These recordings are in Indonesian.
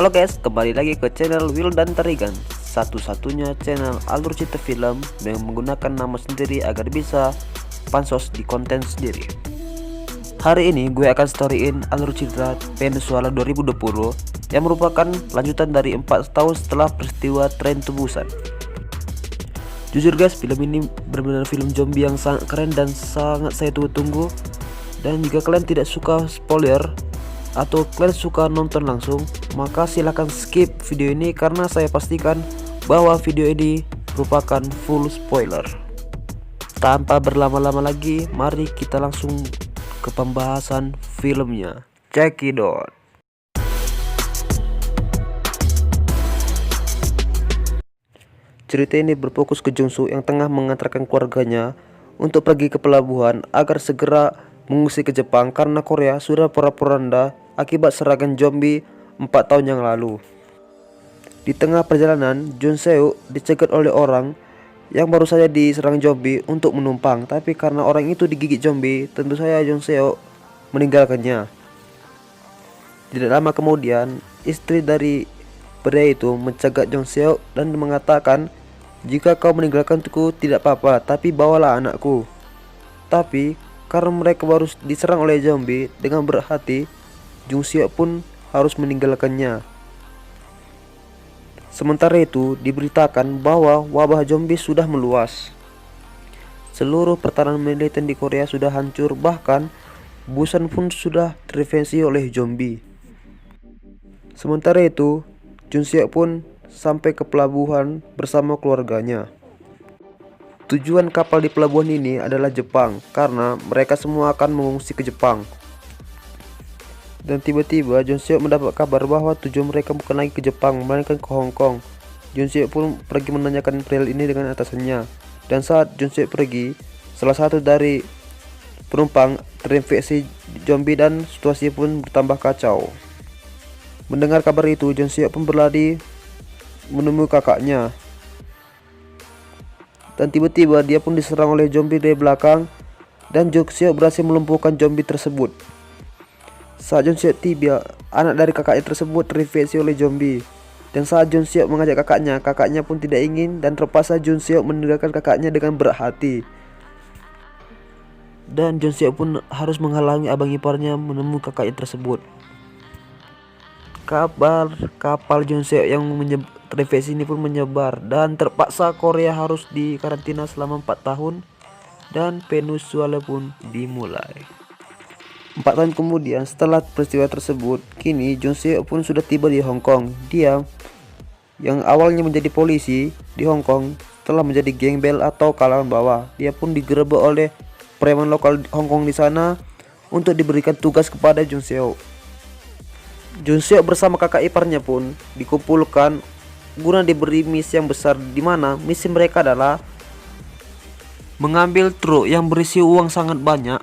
Halo guys, kembali lagi ke channel Wildan Tarigan, satu-satunya channel alur cerita film yang menggunakan nama sendiri agar bisa pansos di konten sendiri. Hari ini gue akan storyin alur cerita Peninsuala 2020 yang merupakan lanjutan dari 4 tahun setelah peristiwa tren Tubusan. Jujur guys, film ini benar-benar film zombie yang sangat keren dan sangat saya tunggu-tunggu. Dan jika kalian tidak suka spoiler atau kalian suka nonton langsung, maka silahkan skip video ini karena saya pastikan bahwa video ini merupakan full spoiler. Tanpa berlama-lama lagi, mari kita langsung ke pembahasan filmnya. Check it out. Cerita ini berfokus ke Jung-soo yang tengah mengantarkan keluarganya untuk pergi ke pelabuhan agar segera mengungsi ke Jepang karena Korea sudah porak-poranda akibat serangan zombie 4 tahun yang lalu. Di tengah perjalanan, Jung-seo dicegat oleh orang yang baru saja diserang zombie untuk menumpang, tapi karena orang itu digigit zombie, tentu saja Jung-seo meninggalkannya. Tidak lama kemudian, istri dari pria itu mencegat Jung-seo dan mengatakan, "Jika kau meninggalkanku tidak apa-apa, tapi bawalah anakku." Tapi karena mereka baru diserang oleh zombie, dengan berat hati Jung-seo pun harus meninggalkannya. Sementara itu diberitakan bahwa wabah zombie sudah meluas. Seluruh pertahanan militer di Korea sudah hancur, bahkan Busan pun sudah terinfeksi oleh zombie. Sementara itu Jung-seo pun sampai ke pelabuhan bersama keluarganya. Tujuan kapal di pelabuhan ini adalah Jepang karena mereka semua akan mengungsi ke Jepang. Dan tiba-tiba Jung-seo mendapat kabar bahwa tujuan mereka bukan lagi ke Jepang melainkan ke Hong Kong. Jung-seo pun pergi menanyakan perihal ini dengan atasannya. Dan saat Jung-seo pergi, salah satu dari penumpang terinfeksi zombie dan situasi pun bertambah kacau. Mendengar kabar itu, Jung-seo pun berlari menemui kakaknya. Dan tiba-tiba dia pun diserang oleh zombie dari belakang dan Jung-seo berhasil melumpuhkan zombie tersebut. Saat Jung-seo tiba, anak dari kakaknya tersebut terinfeksi oleh zombie. Dan saat Jung-seo mengajak kakaknya, kakaknya pun tidak ingin dan terpaksa Jung-seo meninggalkan kakaknya dengan berat hati. Dan Jung-seo pun harus menghalangi abang iparnya menemui kakaknya tersebut. Kabar kapal Jung-seo yang terinfeksi ini pun menyebar dan terpaksa Korea harus dikarantina selama 4 tahun dan Peninsuala pun dimulai. 4 tahun kemudian setelah peristiwa tersebut, kini Jung-seo pun sudah tiba di Hong Kong. Dia yang awalnya menjadi polisi di Hong Kong telah menjadi geng bel atau kalangan bawah. Dia pun digerebek oleh preman lokal Hong Kong di sana untuk diberikan tugas kepada Jung-seo. Jung-seo bersama kakak iparnya pun dikumpulkan guna diberi misi yang besar, di mana misi mereka adalah mengambil truk yang berisi uang sangat banyak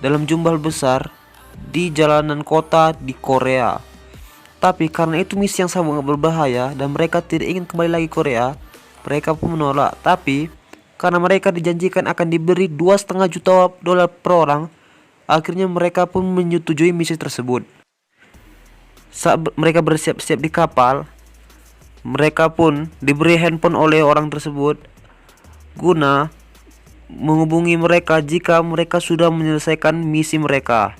dalam jumlah besar di jalanan kota di Korea. Tapi karena itu misi yang sangat berbahaya dan mereka tidak ingin kembali lagi ke Korea, mereka pun menolak. Tapi karena mereka dijanjikan akan diberi $2,5 juta per orang, akhirnya mereka pun menyetujui misi tersebut. Saat mereka bersiap-siap di kapal, mereka pun diberi handphone oleh orang tersebut guna menghubungi mereka jika mereka sudah menyelesaikan misi mereka.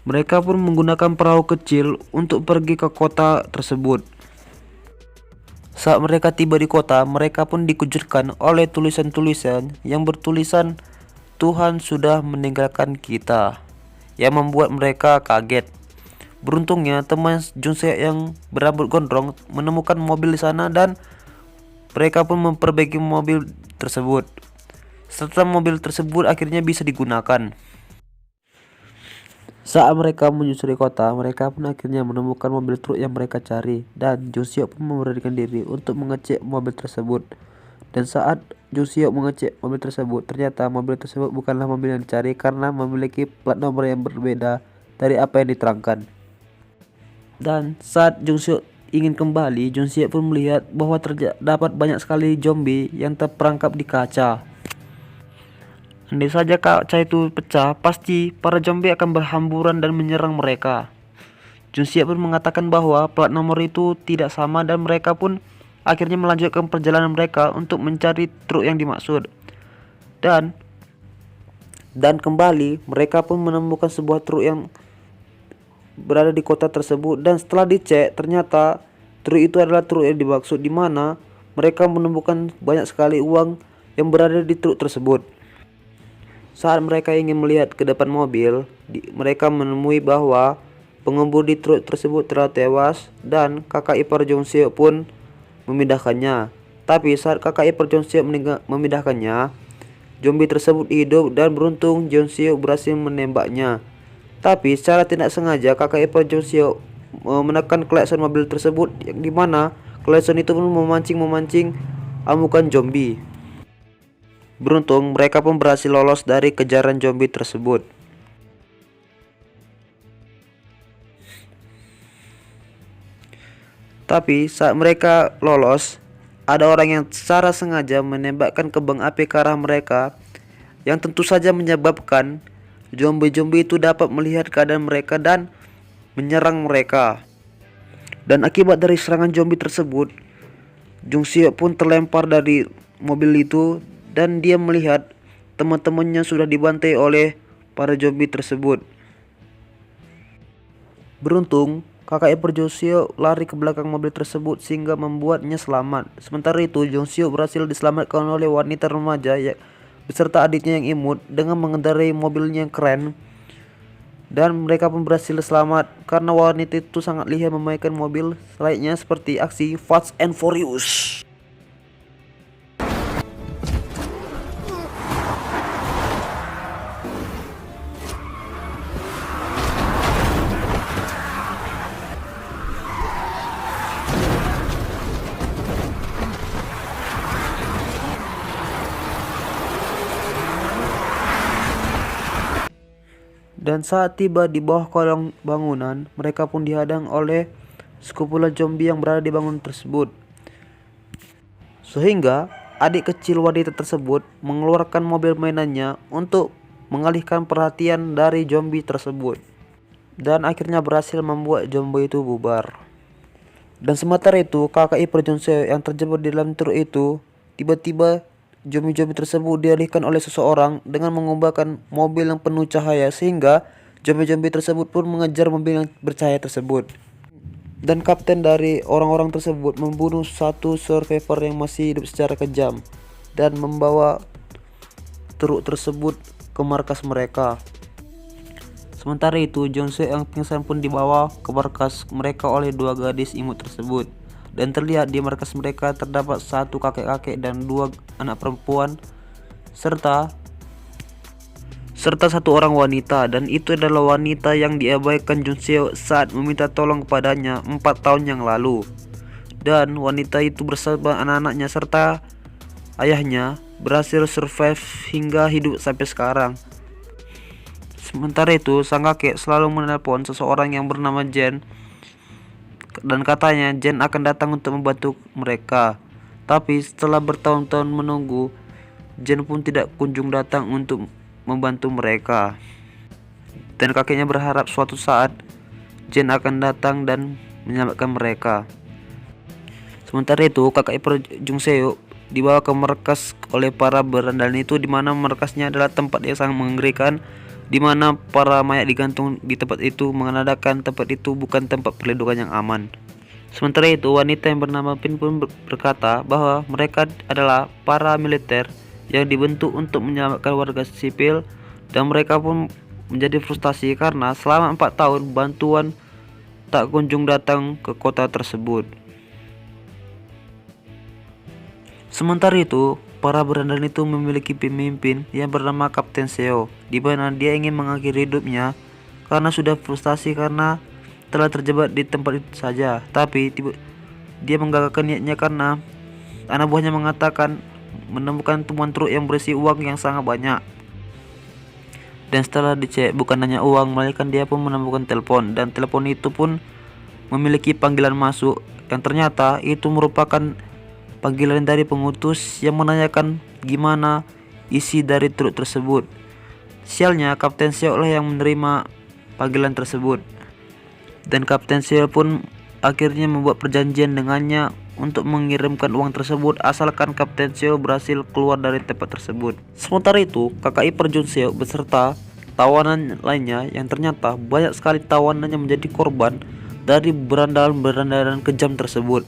Mereka pun menggunakan perahu kecil untuk pergi ke kota tersebut. Saat mereka tiba di kota, mereka pun dikejutkan oleh tulisan-tulisan yang bertulisan "Tuhan sudah meninggalkan kita", yang membuat mereka kaget. Beruntungnya teman Jung-seo yang berambut gondrong menemukan mobil di sana dan mereka pun memperbaiki mobil tersebut. Setelah mobil tersebut akhirnya bisa digunakan. Saat mereka menyusuri kota, mereka pun akhirnya menemukan mobil truk yang mereka cari dan Jung-seo pun memberanikan diri untuk mengecek mobil tersebut. Dan saat Jung-seo mengecek mobil tersebut, ternyata mobil tersebut bukanlah mobil yang dicari karena memiliki plat nomor yang berbeda dari apa yang diterangkan. Dan saat Jung-seo ingin kembali, Jung-seo pun melihat bahwa terdapat banyak sekali zombie yang terperangkap di kaca. Andai saja kaca itu pecah, pasti para zombie akan berhamburan dan menyerang mereka. Jun Seok pun mengatakan bahwa plat nomor itu tidak sama dan mereka pun akhirnya melanjutkan perjalanan mereka untuk mencari truk yang dimaksud. Dan kembali mereka pun menemukan sebuah truk yang berada di kota tersebut, dan setelah dicek ternyata truk itu adalah truk yang dimaksud, di mana mereka menemukan banyak sekali uang yang berada di truk tersebut. Saat mereka ingin melihat ke depan mobil, mereka menemui bahwa pengemudi truk tersebut telah tewas dan kakak ipar Jung Seok pun memindahkannya. Tapi saat kakak ipar Jung Seok memindahkannya, zombie tersebut hidup dan beruntung Jung Seok berhasil menembaknya. Tapi secara tidak sengaja kakak ipar Jung Seok menekan klakson mobil tersebut, yang dimana klakson itu pun memancing amukan zombie. Beruntung mereka pun berhasil lolos dari kejaran zombie tersebut. Tapi saat mereka lolos, ada orang yang secara sengaja menembakkan kembang api ke arah mereka, yang tentu saja menyebabkan zombie-zombie itu dapat melihat keadaan mereka dan menyerang mereka. Dan akibat dari serangan zombie tersebut, Jung Seok pun terlempar dari mobil itu dan dia melihat teman-temannya sudah dibantai oleh para zombie tersebut. Beruntung kakak ipar Jung Seok lari ke belakang mobil tersebut sehingga membuatnya selamat. Sementara itu Jung Seok berhasil diselamatkan oleh wanita remaja beserta adiknya yang imut dengan mengendarai mobilnya yang keren. Dan mereka pun berhasil selamat karena wanita itu sangat lihai memainkan mobil, selayaknya seperti aksi Fast and Furious. Dan saat tiba di bawah kolong bangunan, mereka pun dihadang oleh sekumpulan zombie yang berada di bangunan tersebut. Sehingga adik kecil wanita tersebut mengeluarkan mobil mainannya untuk mengalihkan perhatian dari zombie tersebut. Dan akhirnya berhasil membuat zombie itu bubar. Dan sementara itu kakak ipar Jung Seok yang terjebak di dalam truk itu, tiba-tiba zombie-zombie tersebut dialihkan oleh seseorang dengan mengubahkan mobil yang penuh cahaya, sehingga zombie-zombie tersebut pun mengejar mobil yang bercahaya tersebut. Dan kapten dari orang-orang tersebut membunuh satu survivor yang masih hidup secara kejam dan membawa truk tersebut ke markas mereka. Sementara itu Jung Seok yang pingsan pun dibawa ke markas mereka oleh dua gadis imut tersebut. Dan terlihat di markas mereka terdapat satu kakek-kakek dan dua anak perempuan serta satu orang wanita, dan itu adalah wanita yang diabaikan Jung Seok saat meminta tolong kepadanya 4 tahun yang lalu. Dan wanita itu bersama anak-anaknya serta ayahnya berhasil survive hingga hidup sampai sekarang. Sementara itu sang kakek selalu menelpon seseorang yang bernama Jen, dan katanya Jen akan datang untuk membantu mereka. Tapi setelah bertahun-tahun menunggu, Jen pun tidak kunjung datang untuk membantu mereka. Dan kakeknya berharap suatu saat Jen akan datang dan menyelamatkan mereka. Sementara itu kakak ipar Jung Seok dibawa ke markas oleh para berandalan itu, di mana markasnya adalah tempat yang sangat mengerikan, di mana para mayat digantung di tempat itu, menandakan tempat itu bukan tempat perlindungan yang aman. Sementara itu wanita yang bernama Pin pun berkata bahwa mereka adalah para militer yang dibentuk untuk menyelamatkan warga sipil, dan mereka pun menjadi frustasi karena selama 4 tahun bantuan tak kunjung datang ke kota tersebut. Sementara itu para berandalan itu memiliki pemimpin yang bernama Kapten Seo, di mana dia ingin mengakhiri hidupnya karena sudah frustasi karena telah terjebak di tempat itu saja. Tapi dia menggagalkan niatnya karena anak buahnya mengatakan menemukan tumpuan truk yang berisi uang yang sangat banyak. Dan setelah dicek bukan hanya uang, melainkan dia pun menemukan telepon, dan telepon itu pun memiliki panggilan masuk yang ternyata itu merupakan panggilan dari pengutus yang menanyakan gimana isi dari truk tersebut. Sialnya Kapten Seok lah yang menerima panggilan tersebut. Dan Kapten Seo pun akhirnya membuat perjanjian dengannya untuk mengirimkan uang tersebut asalkan Kapten Seo berhasil keluar dari tempat tersebut. Sementara itu, kakak ipar Jun Seo beserta tawanan lainnya yang ternyata banyak sekali tawanan yang menjadi korban dari berandalan-berandalan kejam tersebut,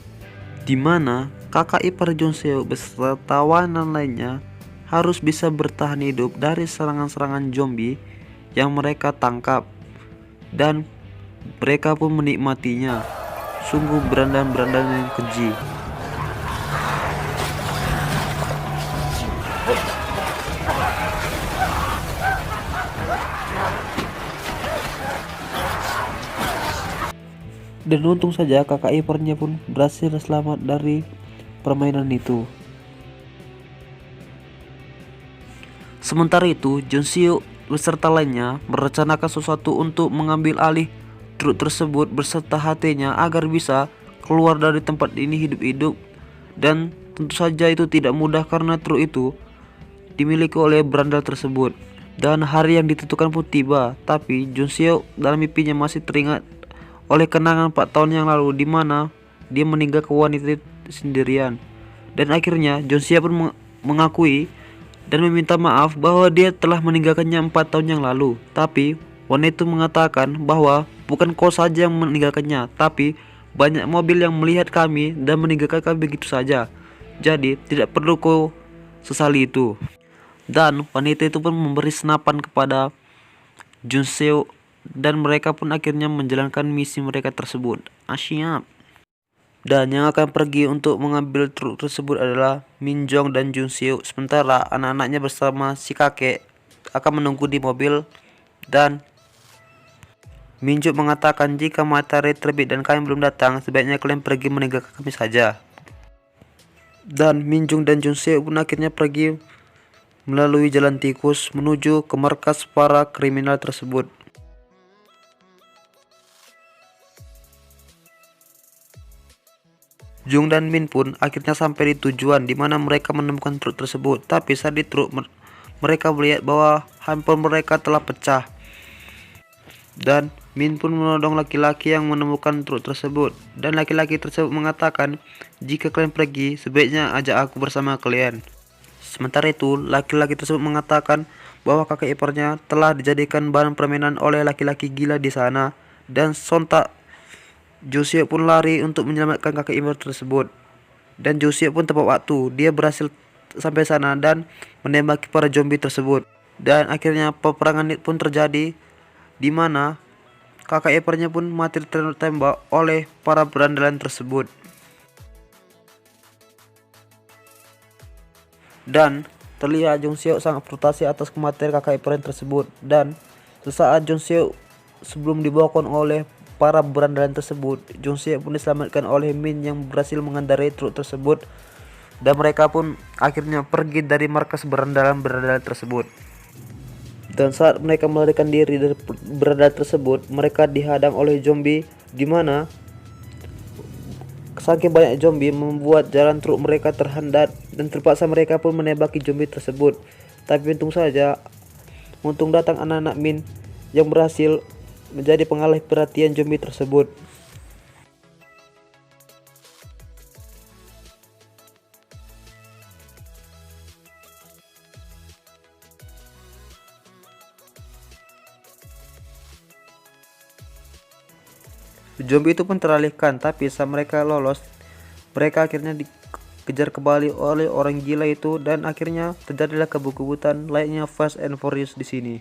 di mana kakak ipar Jun Seo beserta tawanan lainnya harus bisa bertahan hidup dari serangan-serangan zombie yang mereka tangkap, dan mereka pun menikmatinya. Sungguh berandalan-berandalan yang keji. Dan untung saja kakak iparnya pun berhasil selamat dari permainan itu. Sementara itu, Jun Seo beserta lainnya merencanakan sesuatu untuk mengambil alih truk tersebut beserta hatinya agar bisa keluar dari tempat ini hidup-hidup. Dan tentu saja itu tidak mudah karena truk itu dimiliki oleh berandal tersebut. Dan hari yang ditentukan pun tiba, tapi Jun Seo dalam mimpinya masih teringat oleh kenangan 4 tahun yang lalu di mana dia meninggalkan wanita itu sendirian. Dan akhirnya Jun Seo pun mengakui dan meminta maaf bahwa dia telah meninggalkannya 4 tahun yang lalu. Tapi wanita itu mengatakan bahwa bukan kau saja yang meninggalkannya, tapi banyak mobil yang melihat kami dan meninggalkan kami begitu saja. Jadi tidak perlu kau sesali itu. Dan wanita itu pun memberi senapan kepada Jun Seo dan mereka pun akhirnya menjalankan misi mereka tersebut. Asyap. Dan yang akan pergi untuk mengambil truk tersebut adalah Min Jong dan Jun Seo. Sementara anak-anaknya bersama si kakek akan menunggu di mobil. Dan Min Jong mengatakan jika matahari terbit dan kami belum datang, sebaiknya kalian pergi meninggalkan kami saja. Dan Min Jong dan Jun Seo pun akhirnya pergi melalui jalan tikus menuju ke markas para kriminal tersebut. Jung dan Min pun akhirnya sampai di tujuan di mana mereka menemukan truk tersebut. Tapi saat di truk mereka melihat bahwa handphone mereka telah pecah. Dan Min pun menodong laki-laki yang menemukan truk tersebut. Dan laki-laki tersebut mengatakan, jika kalian pergi sebaiknya ajak aku bersama kalian. Sementara itu laki-laki tersebut mengatakan bahwa kakak iparnya telah dijadikan bahan permainan oleh laki-laki gila di sana. Dan sontak Josie pun lari untuk menyelamatkan kakak ipar tersebut. Dan Josie pun tepat waktu, dia berhasil sampai sana dan menembaki para zombie tersebut. Dan akhirnya peperangan pun terjadi di mana kakak iparnya pun mati tertembak oleh para berandalan tersebut. Dan terlihat Jung Seo sangat frustasi atas kematian kakak iparnya tersebut. Dan sesaat Jung Seo sebelum dibawakan oleh para berandalan tersebut, Jung Seo pun diselamatkan oleh Min yang berhasil mengendarai truk tersebut. Dan mereka pun akhirnya pergi dari markas berandalan-berandalan tersebut. Dan saat mereka melarikan diri dari berandalan tersebut, mereka dihadang oleh zombie, di mana saking banyak zombie membuat jalan truk mereka terhambat dan terpaksa mereka pun menembaki zombie tersebut. Tapi untung datang anak-anak Min yang berhasil menjadi pengalih perhatian zombie tersebut. Zombie itu pun teralihkan, tapi saat mereka lolos, mereka akhirnya dikejar kembali oleh orang gila itu dan akhirnya terjadilah kebut-kebutan layaknya Fast and Furious di sini.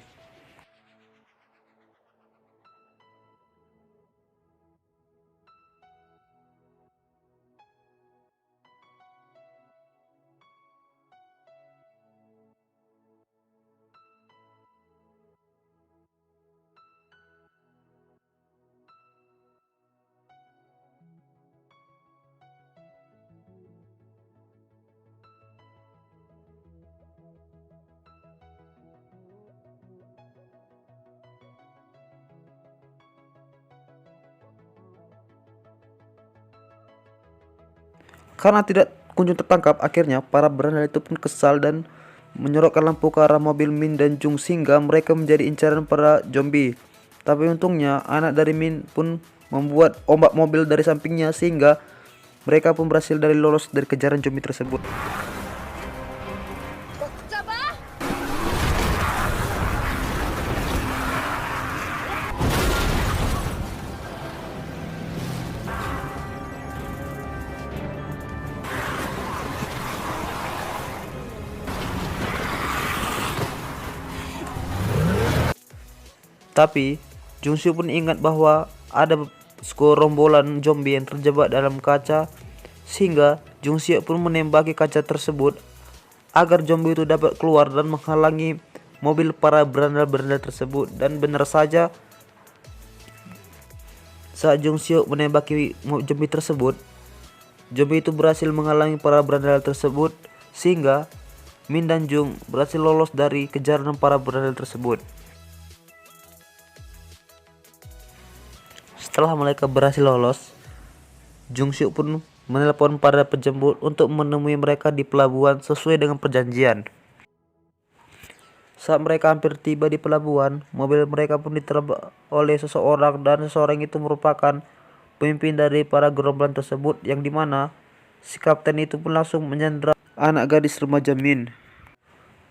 Karena tidak kunjung tertangkap, akhirnya para berandalan itu pun kesal dan menyorotkan lampu ke arah mobil Min dan Jung sehingga mereka menjadi incaran para zombie. Tapi untungnya anak dari Min pun membuat ombak mobil dari sampingnya sehingga mereka pun berhasil lolos dari kejaran zombie tersebut. Tapi Jung Soo pun ingat bahwa ada segerombolan zombie yang terjebak dalam kaca, sehingga Jung Soo pun menembaki kaca tersebut agar zombie itu dapat keluar dan menghalangi mobil para berandal-berandal tersebut. Dan benar saja, saat Jung Soo menembaki zombie tersebut, zombie itu berhasil menghalangi para berandal tersebut, sehingga Min dan Jung berhasil lolos dari kejaran para berandal tersebut. Setelah mereka berhasil lolos, Jung Soo pun menelpon para penjemput untuk menemui mereka di pelabuhan sesuai dengan perjanjian. Saat mereka hampir tiba di pelabuhan, mobil mereka pun diterbang oleh seseorang, dan seseorang itu merupakan pemimpin dari para gerombolan tersebut, yang dimana si kapten itu pun langsung menyandra anak gadis remaja Min.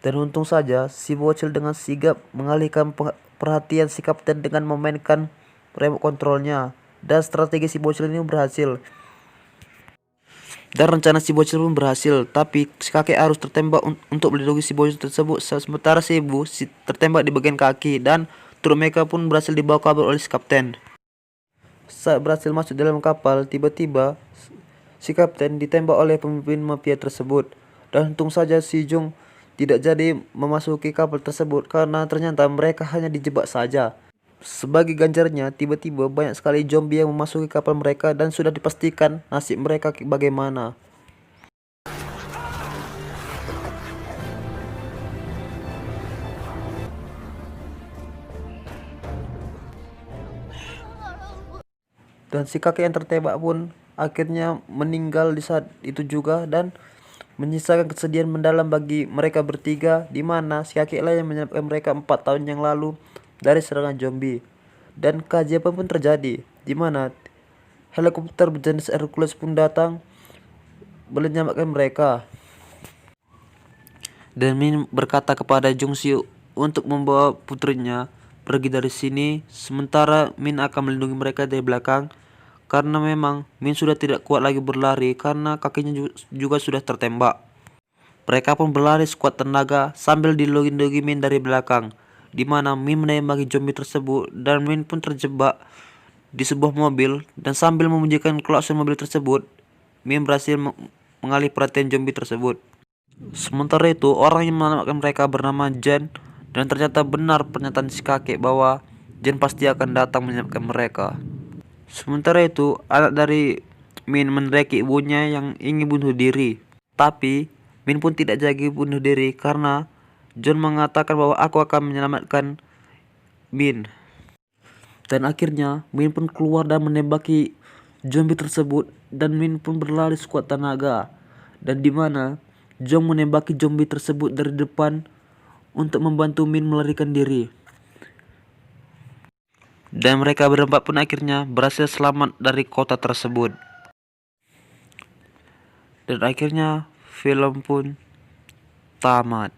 Dan untung saja si bocil dengan sigap mengalihkan perhatian si kapten dengan memainkan remote kontrolnya, dan strategi si bocil ini berhasil. Dan rencana si bocil pun berhasil, tapi si kakek harus tertembak untuk melindungi si bocil tersebut, sementara si ibu tertembak di bagian kaki, dan truk mereka pun berhasil dibawa kabur oleh si kapten. Saat berhasil masuk dalam kapal, tiba-tiba si kapten ditembak oleh pemimpin mafia tersebut, dan untung saja si Jung tidak jadi memasuki kapal tersebut karena ternyata mereka hanya dijebak saja. Sebagai ganjarnya, tiba-tiba banyak sekali zombie yang memasuki kapal mereka, dan sudah dipastikan nasib mereka bagaimana. Dan si kakek yang tertembak pun akhirnya meninggal di saat itu juga, dan menyisakan kesedihan mendalam bagi mereka bertiga, di mana si kakek lah yang menyelamatkan mereka 4 tahun yang lalu dari serangan zombie. Dan keajaiban pun terjadi, di mana helikopter berjenis Hercules pun datang menyelamatkan mereka. Dan Min berkata kepada Jung Soo untuk membawa putrinya pergi dari sini, sementara Min akan melindungi mereka dari belakang, karena memang Min sudah tidak kuat lagi berlari karena kakinya juga sudah tertembak. Mereka pun berlari sekuat tenaga sambil dilindungi Min dari belakang, di mana Min menembaki zombie tersebut, dan Min pun terjebak di sebuah mobil, dan sambil membunyikan klakson mobil tersebut, Min berhasil mengalih perhatian zombie tersebut. Sementara itu, orang yang menyelamatkan mereka bernama Jen, dan ternyata benar pernyataan si kakek bahwa Jen pasti akan datang menyelamatkan mereka. Sementara itu, anak dari Min meneriaki ibunya yang ingin bunuh diri, tapi Min pun tidak jadi bunuh diri karena John mengatakan bahwa aku akan menyelamatkan Min. Dan akhirnya Min pun keluar dan menembaki zombie tersebut, dan Min pun berlari sekuat tenaga, dan di mana John menembaki zombie tersebut dari depan untuk membantu Min melarikan diri. Dan mereka berempat pun akhirnya berhasil selamat dari kota tersebut. Dan akhirnya film pun tamat.